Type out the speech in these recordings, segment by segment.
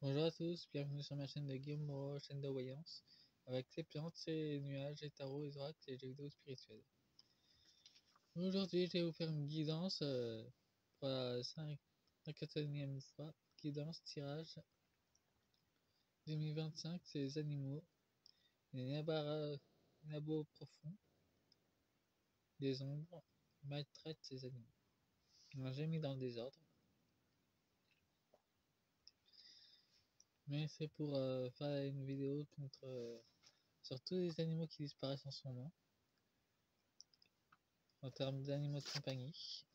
Bonjour à tous, bienvenue sur ma chaîne de Guillaume Moreau, chaîne de voyance, avec les plantes, les nuages, les tarots, les oracles et les jeux vidéo spirituels. Aujourd'hui, je vais vous faire une guidance pour la 54e fois, guidance tirage 2025, c'est les animaux, les nabos profonds, des ombres, maltraitent ces animaux. Alors, j'ai mis dans le désordre, mais c'est pour faire une vidéo sur tous les animaux qui disparaissent en ce moment, en termes d'animaux de compagnie.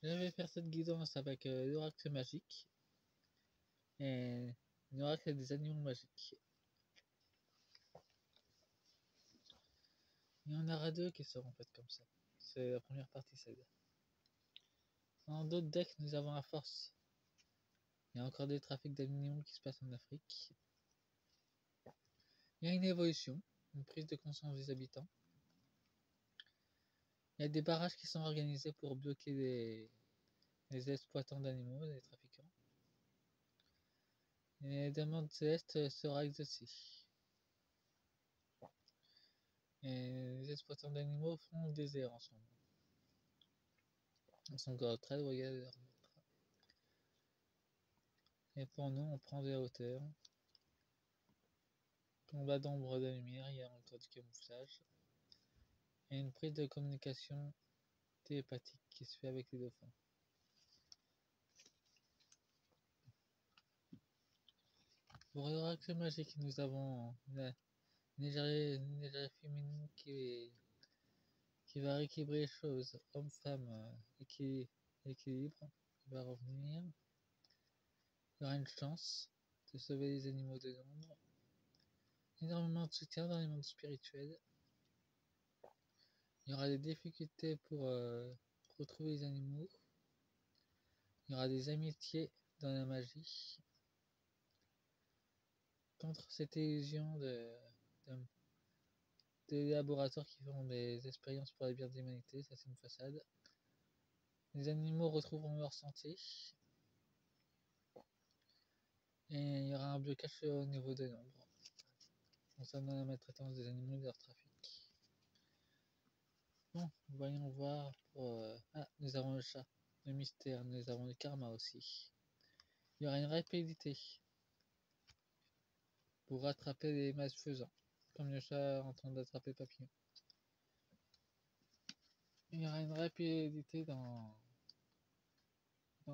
Je vais faire cette guidance avec l'oracle magique et l'oracle des animaux magiques. Il y en aura deux qui seront faites comme ça. C'est la première partie, celle-là. Dans d'autres decks, nous avons la force. Il y a encore des trafics d'animaux qui se passent en Afrique. Il y a une évolution, une prise de conscience des habitants. Il y a des barrages qui sont organisés pour bloquer les exploitants d'animaux, les trafiquants. Et les demandes célestes sera exaucée. Et les exploitants d'animaux font des erreurs en ce moment. Ils sont encore très loyaux. Et pour nous, on prend de la hauteur. Combat d'ombre de lumière, il y a encore du camouflage. Et une prise de communication télépathique qui se fait avec les dauphins. Pour l'oracle magique, nous avons la légère féminine qui va rééquilibrer les choses. Homme-femme, équilibre, qui va revenir. Il y aura une chance de sauver les animaux de l'ombre. Énormément de soutien dans les mondes spirituels. Il y aura des difficultés pour retrouver les animaux. Il y aura des amitiés dans la magie. Contre cette illusion de laboratoires qui font des expériences pour le bien de l'humanité, ça c'est une façade. Les animaux retrouveront leur santé. Et il y aura un blocage au niveau de l'ombre concernant la maltraitance des animaux et leur trafic. Bon, voyons voir pour... nous avons le chat, le mystère, nous avons le karma aussi. Il y aura une rapidité pour rattraper les malfaisants, comme le chat en train d'attraper le papillon. Il y aura une rapidité dans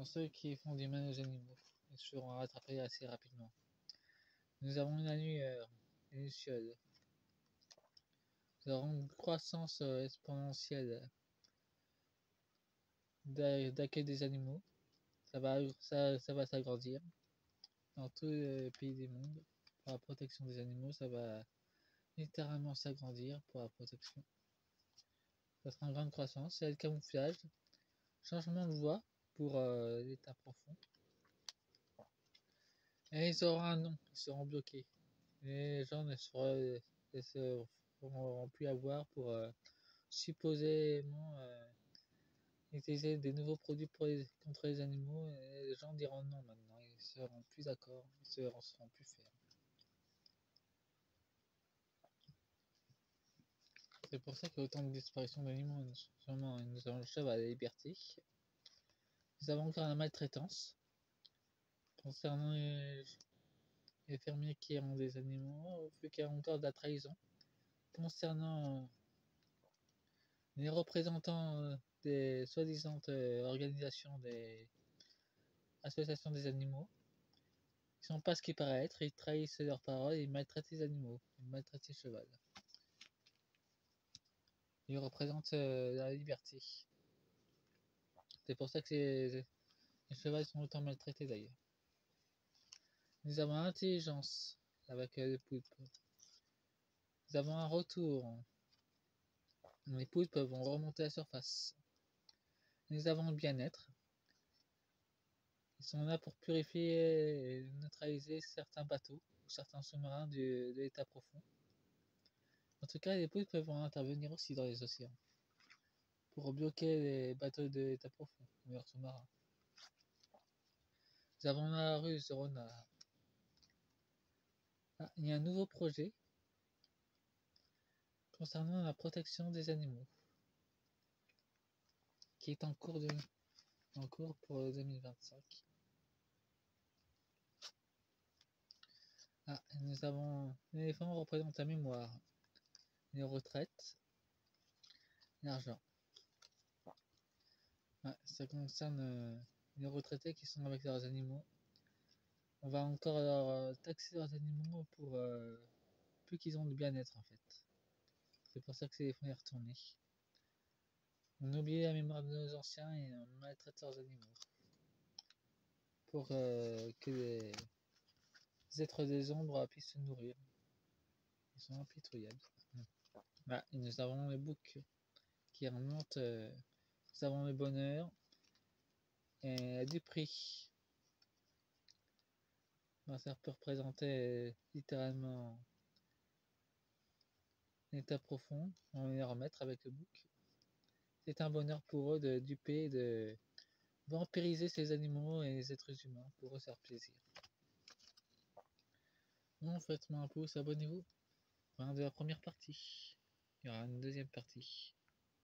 ceux qui font du mal aux animaux. Ils seront rattrapés assez rapidement. Nous avons une annuaire, une luciole. Nous aurons une croissance exponentielle d'accueil des animaux. Ça va s'agrandir dans tous les pays du monde. Pour la protection des animaux, ça va littéralement s'agrandir pour la protection. Ça sera en grande croissance. Il y a le camouflage, changement de voie pour l'état profond. Et ils auront un nom, ils seront bloqués. Les gens ne seront plus avoir pour supposément utiliser des nouveaux produits contre les animaux. Et les gens diront non maintenant, ils seront plus d'accord, ils seront plus fermes. C'est pour ça qu'il y a autant de disparitions d'animaux. Nous avons le cheval à la liberté. Nous avons encore la maltraitance. Concernant les fermiers qui ont des animaux, vu qu'il y a encore de la trahison. Concernant les représentants des soi-disant organisations des associations des animaux, ils sont pas ce qui paraît être, ils trahissent leurs paroles et ils maltraitent les animaux, ils maltraitent les chevaux. Ils représentent la liberté. C'est pour ça que les chevaux sont autant maltraités d'ailleurs. Nous avons l'intelligence avec les poulpes. Nous avons un retour. Les poulpes vont remonter à la surface. Nous avons le bien-être. Ils sont là pour purifier et neutraliser certains bateaux ou certains sous-marins de l'état profond. En tout cas, les poulpes vont intervenir aussi dans les océans pour bloquer les bateaux de l'état profond ou leurs sous-marins. Nous avons la ruse de renard. Ah, il y a un nouveau projet concernant la protection des animaux qui est en cours pour 2025. Ah, nous avons l'éléphant représente la mémoire, les retraites, l'argent. Ah, ça concerne les retraités qui sont avec leurs animaux. On va encore leur taxer leurs animaux pour plus qu'ils ont de bien-être en fait. C'est pour ça que ces fonds est retourné. On oublie la mémoire de nos anciens et on maltraite leurs animaux. Pour que les êtres des ombres puissent se nourrir. Ils sont impitoyables. Ah, et nous avons le bouc qui remonte. Nous avons le bonheur et du prix. Ben, ça peut représenter littéralement un état profond. On va les remettre avec le bouc. C'est un bonheur pour eux de duper et de vampiriser ces animaux et les êtres humains pour eux faire plaisir. Bon, faites-moi un pouce, abonnez-vous. Fin de la première partie. Il y aura une deuxième partie.